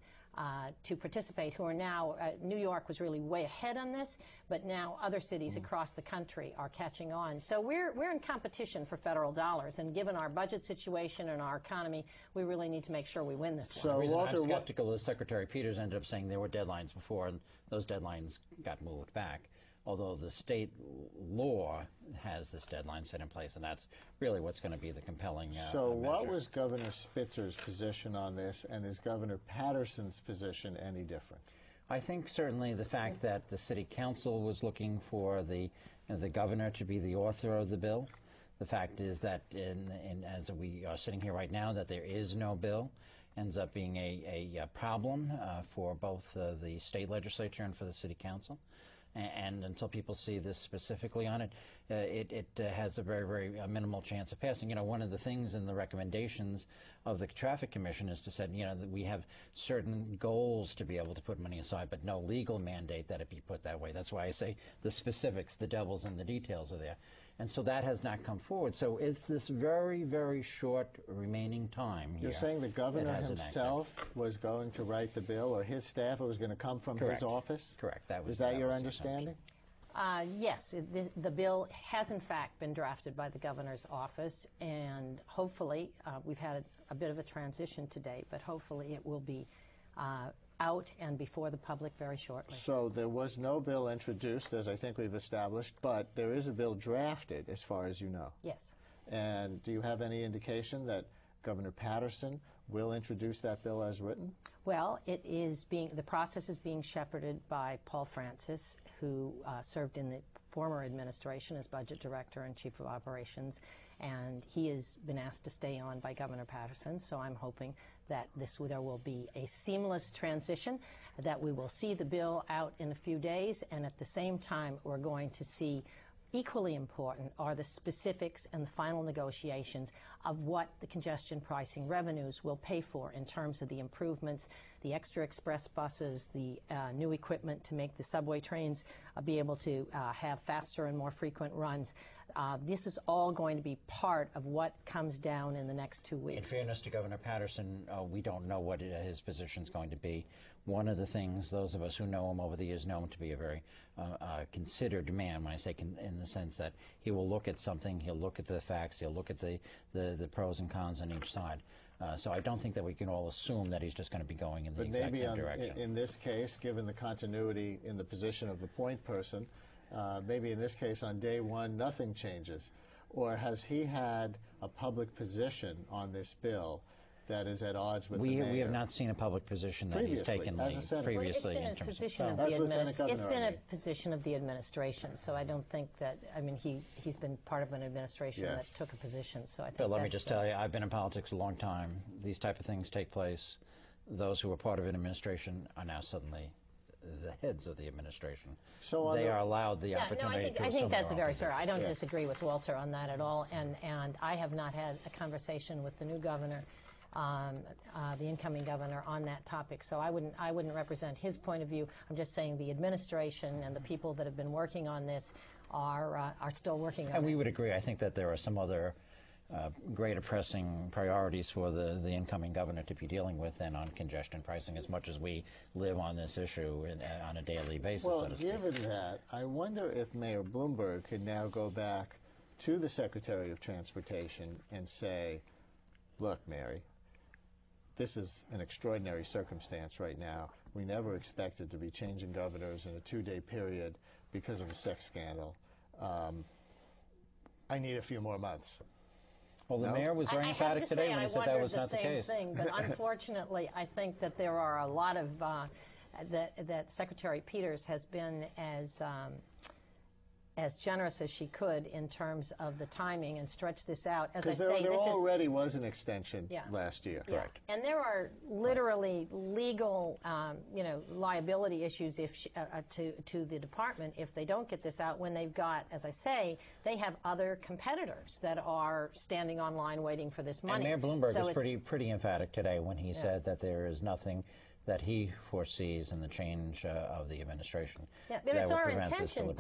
to participate, who are now, New York was really way ahead on this, but now other cities across the country are catching on. So we're in competition for federal dollars, and given our budget situation and our economy, we really need to make sure we win this one. So the reason I'm skeptical is Secretary Peters ended up saying there were deadlines before, and those deadlines got moved back. Although the state law has this deadline set in place, and that's really what's going to be the compelling So what measure. was Governor Spitzer's position on this, and is Governor Paterson's position any different? I think certainly the fact that the City Council was looking for the governor to be the author of the bill. The fact is that as we are sitting here right now, that there is no bill, ends up being a problem for both the state legislature and for the City Council. And until people see this specifically on it, it has a very, very minimal chance of passing. You know, one of the things in the recommendations of the Traffic Commission is to say, you know, that we have certain goals to be able to put money aside, but no legal mandate that it be put that way. That's why I say the specifics, the devils in the details are there. And so that has not come forward. So it's this very, very short remaining time here. You're saying the governor himself was going to write the bill, or his staff, it was going to come from his office? Correct. Is that your understanding? Yes, the bill has in fact been drafted by the governor's office, and hopefully we've had a bit of a transition today, but hopefully it will be out and before the public very shortly. So there was no bill introduced, as I think we've established, but there is a bill drafted, as far as you know. Yes. And do you have any indication that Governor Paterson will introduce that bill as written? Well, the process is being shepherded by Paul Francis, who served in the former administration as budget director and chief of operations, and he has been asked to stay on by Governor Paterson, so I'm hoping that there will be a seamless transition, that we will see the bill out in a few days, and at the same time we're going to see, equally important are the specifics and the final negotiations of what the congestion pricing revenues will pay for in terms of the improvements, the extra express buses, the new equipment to make the subway trains be able to have faster and more frequent runs. This is all going to be part of what comes down in the next 2 weeks. In fairness to Governor Paterson, we don't know what his position is going to be. One of the things, those of us who know him over the years know him to be a very considered man, when I say in the sense that he will look at something, he'll look at the facts, he'll look at the pros and cons on each side. So I don't think that we can all assume that he's just going to be going in the exact same direction. In this case, given the continuity in the position of the point person, maybe in this case on day one nothing changes. Or has he had a public position on this bill that is at odds with we the mayor? We have not seen a public position that he's taken previously. Well, it's been a position of the administration, so I don't think that, I mean, he's been part of an administration that took a position, so I think Phil, let me just tell you, I've been in politics a long time. These type of things take place. Those who were part of an administration are now suddenly the heads of the administration. So they are allowed the opportunity to I think that's very fair. I don't disagree with Walter on that at all, and I have not had a conversation with the new governor, the incoming governor, on that topic. So I wouldn't represent his point of view. I'm just saying the administration and the people that have been working on this are still working on it. And we would agree. I think that there are some other greater pressing priorities for the incoming governor to be dealing with than on congestion pricing, as much as we live on this issue on a daily basis. Well, given that, I wonder if Mayor Bloomberg could now go back to the Secretary of Transportation and say, look, Mary, this is an extraordinary circumstance right now. We never expected to be changing governors in a 2-day period because of a sex scandal. I need a few more months. Well, the mayor was very emphatic today when he said that was not the case. Thing, but unfortunately, I think that there are a lot of that Secretary Peters has been as generous as she could in terms of the timing and stretch this out. As I say, there already was an extension last year. Yeah. Correct. And there are literally legal, liability issues if to the department if they don't get this out. When they've got, as I say, they have other competitors that are standing on line waiting for this money. And Mayor Bloomberg was pretty emphatic today when he said that there is nothing that he foresees in the change of the administration. Yeah, but it's our intention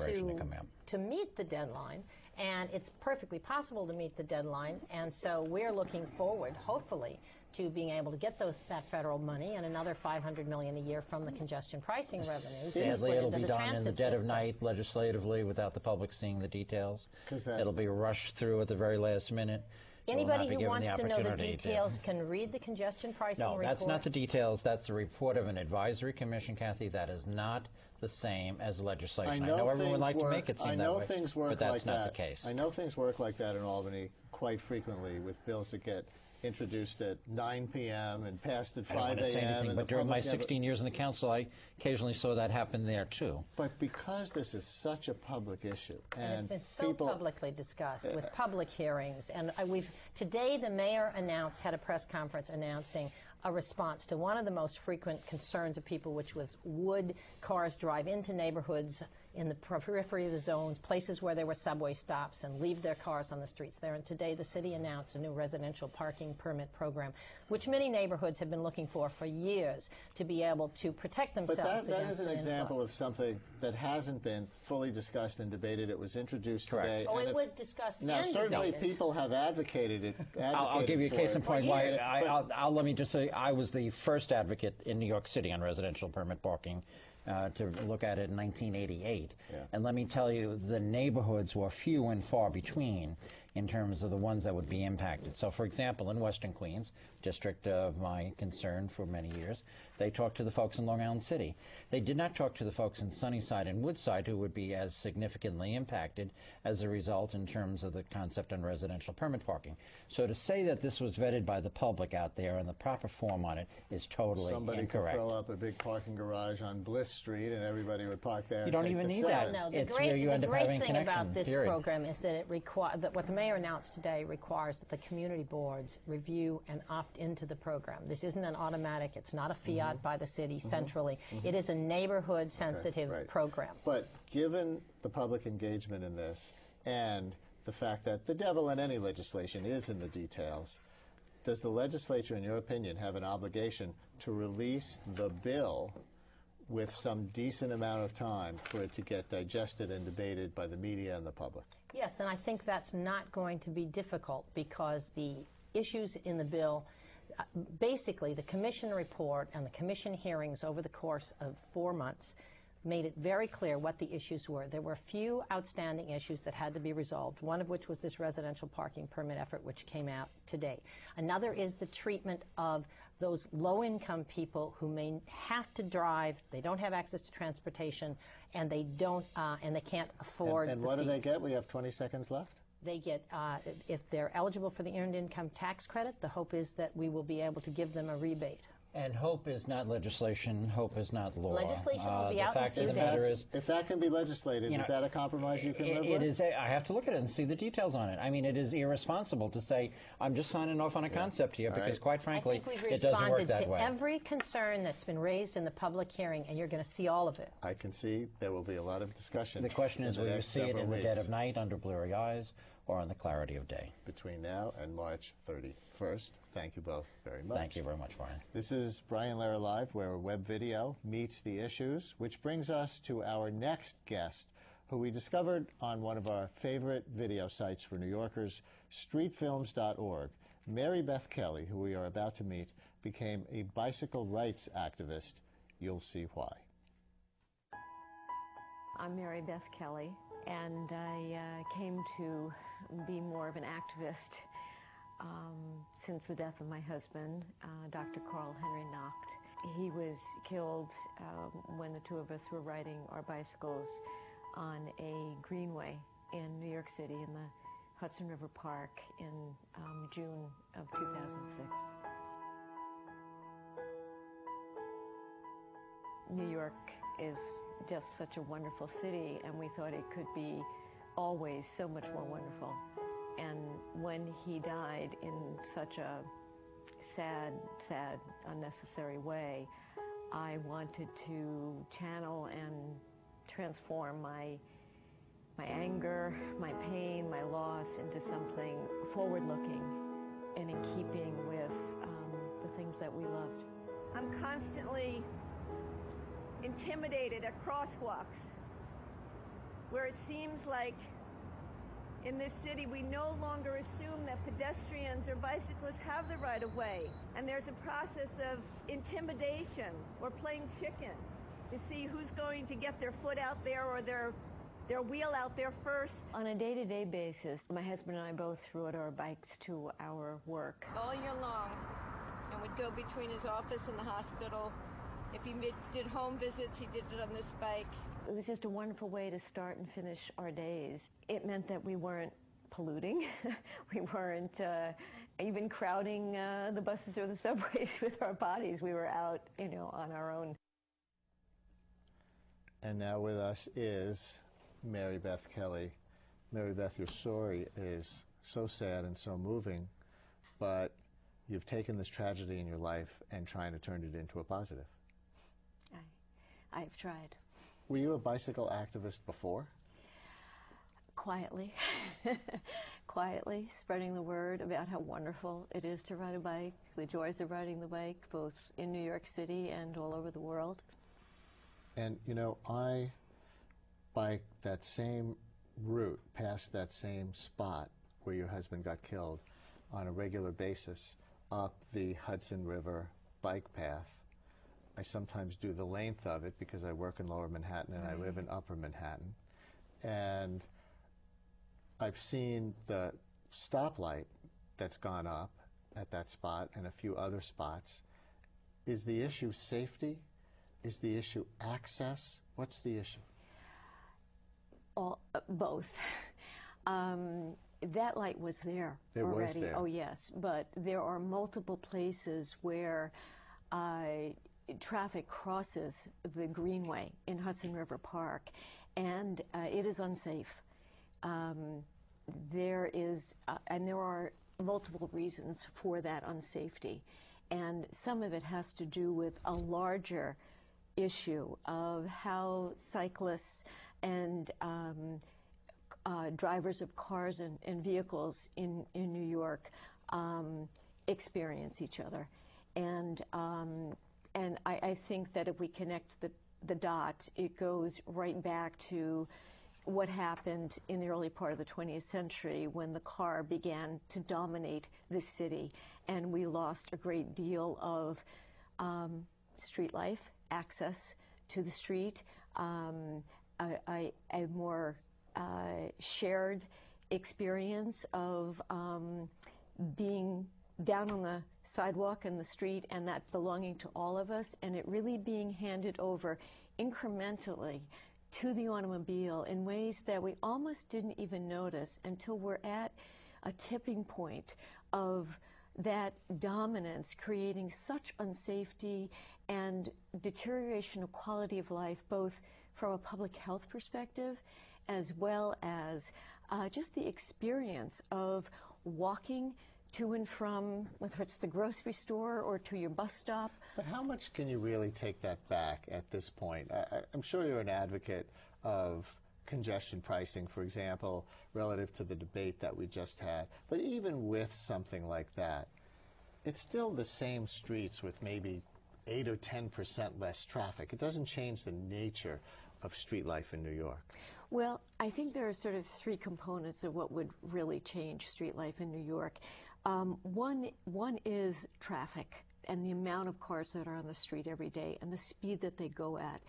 to meet the deadline, and it's perfectly possible to meet the deadline, and so we're looking forward, hopefully, to being able to get that federal money and another $500 million a year from the congestion pricing revenues. Sadly, it'll be done in the dead of night legislatively without the public seeing the details. It'll be rushed through at the very last minute. Anybody who wants to know the details can read the congestion pricing report. No, that's not the details. That's a report of an advisory commission, Kathy. That is not the same as legislation. I know everyone would like to make it seem that way, but that's not the case. I know things work like that in Albany quite frequently with bills that get introduced at 9 p.m. and passed at 5 a.m. But during my 16 years in the council, I occasionally saw that happen there, too. But because this is such a public issue, and it's been so publicly discussed with public hearings, and today the mayor had a press conference announcing a response to one of the most frequent concerns of people, which was would cars drive into neighborhoods in the periphery of the zones, places where there were subway stops, and leave their cars on the streets there. And today the city announced a new residential parking permit program, which many neighborhoods have been looking for years to be able to protect themselves against that is an example of something that hasn't been fully discussed and debated. It was introduced today. Oh, it was discussed and debated. Now, certainly people have advocated it. I'll give you a case in point. Let me just say, I was the first advocate in New York City on residential permit parking to look at it in 1988. And let me tell you, the neighborhoods were few and far between in terms of the ones that would be impacted. So, for example, in Western Queens, district of my concern for many years, they talked to the folks in Long Island City. They did not talk to the folks in Sunnyside and Woodside, who would be as significantly impacted as a result in terms of the concept on residential permit parking. So to say that this was vetted by the public out there and the proper form on it is totally incorrect. Somebody could throw up a big parking garage on Bliss Street and everybody would park there. You don't even need that. No, the great thing about this program is that what the mayor announced today requires that the community boards review and opt into the program. This isn't an automatic. It's not a fiat by the city centrally. It is a neighborhood-sensitive program. But given the public engagement in this and the fact that the devil in any legislation is in the details, does the legislature, in your opinion, have an obligation to release the bill with some decent amount of time for it to get digested and debated by the media and the public? Yes, and I think that's not going to be difficult because the issues in the bill, basically the commission report and the commission hearings over the course of 4 months made it very clear what the issues were. There were a few outstanding issues that had to be resolved, one of which was this residential parking permit effort, which came out today. Another is the treatment of those low-income people who may have to drive, they don't have access to transportation, and they don't, and they can't afford. And what do they get? We have 20 seconds left. They get, if they're eligible for the Earned Income Tax Credit, the hope is that we will be able to give them a rebate. And hope is not legislation. Hope is not law. Legislation will be out in a few The fact of the matter is, if that can be legislated, is that a compromise you can live with? It is. I have to look at it and see the details on it. I mean, it is irresponsible to say I'm just signing off on a concept here because, quite frankly, it doesn't work that way. I think we've responded to every concern that's been raised in the public hearing, and you're going to see all of it. I can see there will be a lot of discussion. The question is, will you see it in the dead of night under blurry eyes, or in the clarity of day? Between now and March 31st. Thank you both very much. Thank you very much, Brian. This is Brian Lehrer Live, where web video meets the issues, which brings us to our next guest, who we discovered on one of our favorite video sites for New Yorkers, streetfilms.org. Mary Beth Kelly, who we are about to meet, became a bicycle rights activist. You'll see why. I'm Mary Beth Kelly, and I came to be more of an activist since the death of my husband, Dr. Carl Henry Nacht. He was killed when the two of us were riding our bicycles on a greenway in New York City in the Hudson River Park in June of 2006. New York is just such a wonderful city, and we thought it could be always so much more wonderful. And when he died in such a sad, unnecessary way, I wanted to channel and transform my anger, my pain, my loss into something forward-looking and in keeping with the things that we loved. I'm constantly intimidated at crosswalks where it seems like in this city we no longer assume that pedestrians or bicyclists have the right of way, and there's a process of intimidation or playing chicken to see who's going to get their foot out there or their wheel out there first. On a day-to-day basis, my husband and I both rode our bikes to our work All year long, and would go between his office and the hospital. If he did home visits, he did it on this bike. It was just a wonderful way to start and finish our days. It meant that we weren't polluting. We weren't even crowding the buses or the subways with our bodies. We were out, on our own. And now with us is Mary Beth Kelly. Mary Beth, your story is so sad and so moving, but you've taken this tragedy in your life and trying to turn it into a positive. I've tried. Were you a bicycle activist before? Quietly. Quietly, spreading the word about how wonderful it is to ride a bike, the joys of riding the bike, both in New York City and all over the world. And, I bike that same route, past that same spot where your husband got killed on a regular basis, up the Hudson River bike path. I sometimes do the length of it because I work in Lower Manhattan and I live in Upper Manhattan. And I've seen the stoplight that's gone up at that spot and a few other spots. Is the issue safety? Is the issue access? What's the issue? Both. That light was there already. Was there. Oh, yes. But there are multiple places where traffic crosses the greenway in Hudson River Park, and it is unsafe. There are multiple reasons for that unsafety, and some of it has to do with a larger issue of how cyclists and drivers of cars and vehicles in New York experience each other. And I think that if we connect the dots, it goes right back to what happened in the early part of the 20th century when the car began to dominate the city, and we lost a great deal of street life, access to the street, a more shared experience of being down on the sidewalk and the street, and that belonging to all of us, and it really being handed over incrementally to the automobile in ways that we almost didn't even notice until we're at a tipping point of that dominance creating such unsafety and deterioration of quality of life, both from a public health perspective as well as just the experience of walking to and from, whether it's the grocery store or to your bus stop. But how much can you really take that back at this point? I'm sure you're an advocate of congestion pricing, for example, relative to the debate that we just had. But even with something like that, it's still the same streets with maybe 8 or 10% less traffic. It doesn't change the nature of street life in New York. Well, I think there are sort of three components of what would really change street life in New York. One is traffic and the amount of cars that are on the street every day and the speed that they go at.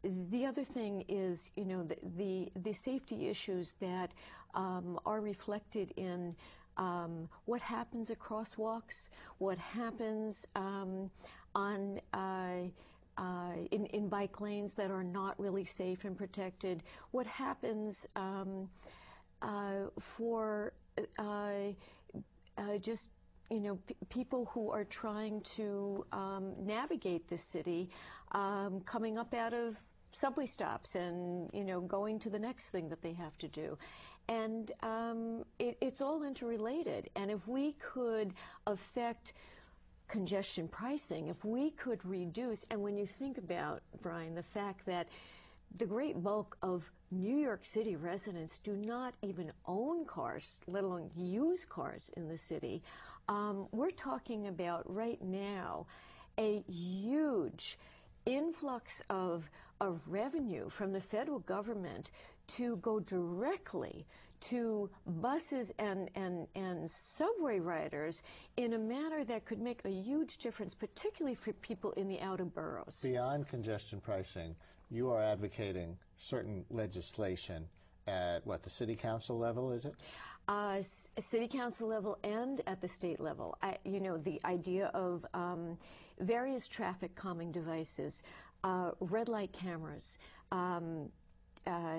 The other thing is, you know, the safety issues that are reflected in what happens at crosswalks, what happens in bike lanes that are not really safe and protected, what happens for just, you know, people who are trying to navigate the city, coming up out of subway stops and, you know, going to the next thing that they have to do. And it's all interrelated. And if we could affect congestion pricing, if we could reduce, and when you think about, Brian, the fact that the great bulk of New York City residents do not even own cars, let alone use cars in the city, we're talking about right now a huge influx of revenue from the federal government to go directly to buses and subway riders in a manner that could make a huge difference, particularly for people in the outer boroughs. Beyond congestion pricing, you are advocating certain legislation at, what, the city council level, is it? City council level and at the state level. You know, the idea of various traffic calming devices, red light cameras,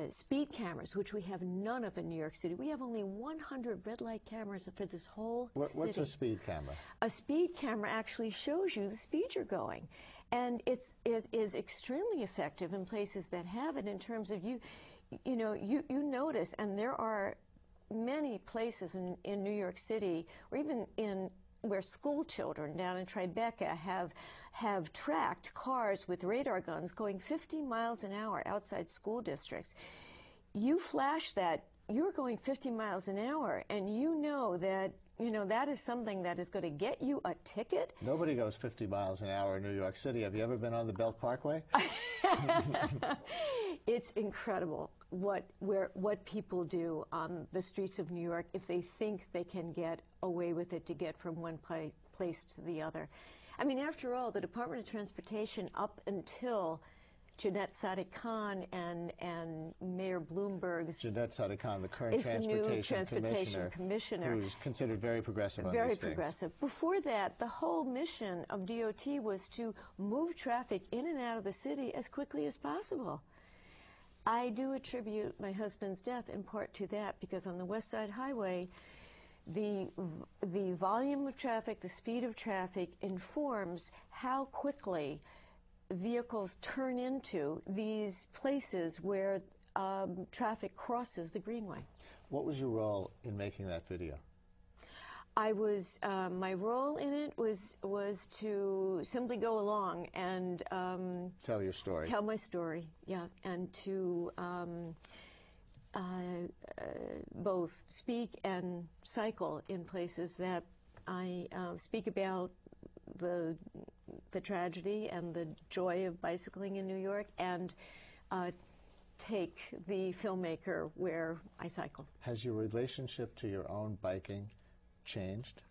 speed cameras, which we have none of in New York City. We have only 100 red light cameras for this whole city. What's a speed camera? A speed camera actually shows you the speed you're going. And it is extremely effective in places that have it in terms of you notice, and there are many places in New York City, or even where school children down in Tribeca have tracked cars with radar guns going 50 miles an hour outside school districts. You flash that, you're going 50 miles an hour, and you know that, you know, that is something that is going to get you a ticket. Nobody goes 50 miles an hour in New York City. Have you ever been on the Belt Parkway? It's incredible what people do on the streets of New York if they think they can get away with it to get from one place to the other. I mean, after all, the Department of Transportation, up until Jeanette Sadiq-Khan and Mayor Bloomberg's... Jeanette Sadiq-Khan, the current Transportation Commissioner, who's considered very progressive on these things. Very progressive. Before that, the whole mission of DOT was to move traffic in and out of the city as quickly as possible. I do attribute my husband's death in part to that, because on the West Side Highway, the volume of traffic, the speed of traffic informs how quickly vehicles turn into these places where traffic crosses the Greenway. What was your role in making that video? I was, my role in it was to simply go along and tell your story. Tell my story, yeah, and to both speak and cycle in places that I speak about the tragedy and the joy of bicycling in New York, and take the filmmaker where I cycle. Has your relationship to your own biking changed?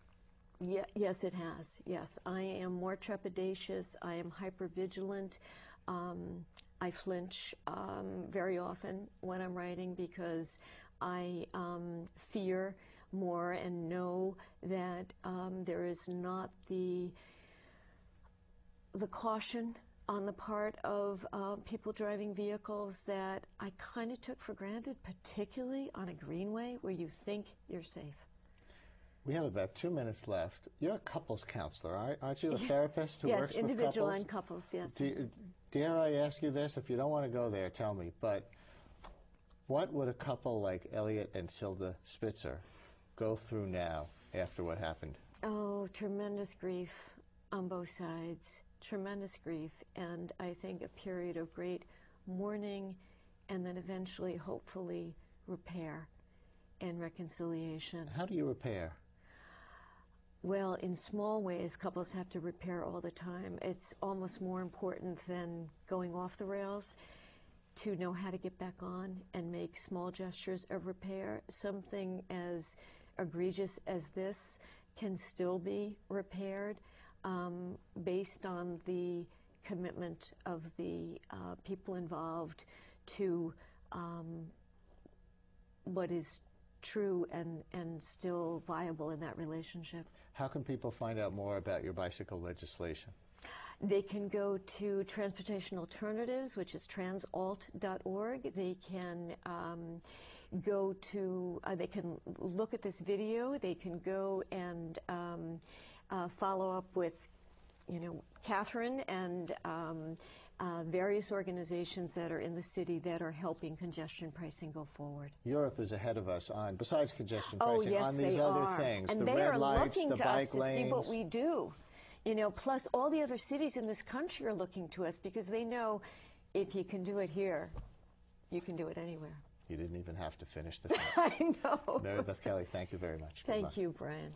Yeah, yes, it has. Yes, I am more trepidatious. I am hypervigilant. I flinch very often when I'm riding because I fear more and know that there is not the caution on the part of people driving vehicles that I kind of took for granted, particularly on a greenway where you think you're safe. We have about 2 minutes left. You're a couples counselor, aren't you? A therapist who yes, works with couples? Yes, individual and couples, yes. Dare I ask you this? If you don't want to go there, tell me. But what would a couple like Elliot and Silda Spitzer go through now after what happened? Oh, tremendous grief on both sides. Tremendous grief, and I think a period of great mourning and then eventually, hopefully, repair and reconciliation. How do you repair? Well, in small ways, couples have to repair all the time. It's almost more important than going off the rails to know how to get back on and make small gestures of repair. Something as egregious as this can still be repaired based on the commitment of the people involved to what is true and still viable in that relationship. How can people find out more about your bicycle legislation? They can go to Transportation Alternatives, which is transalt.org. They can go to, they can look at this video. They can go and follow up with, Catherine and various organizations that are in the city that are helping congestion pricing go forward. Europe is ahead of us on, besides congestion pricing, yes, on these they other are. things. And the they red are lights, looking the to bike us lanes. to see what we do. Plus all the other cities in this country are looking to us because they know if you can do it here, you can do it anywhere. You didn't even have to finish the sentence. I know. Mary Beth Kelly, thank you very much. Thank you, Brian.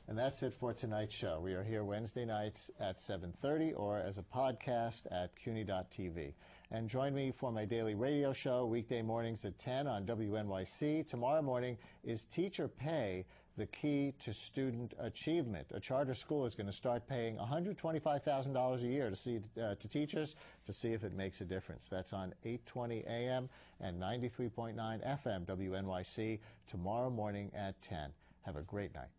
And that's it for tonight's show. We are here Wednesday nights at 7:30 or as a podcast at CUNY.TV. And join me for my daily radio show weekday mornings at 10 on WNYC. Tomorrow morning is Teacher Pay, the key to student achievement. A charter school is going to start paying $125,000 a year to teachers to see if it makes a difference. That's on 8:20 a.m. and 93.9 FM WNYC tomorrow morning at 10. Have a great night.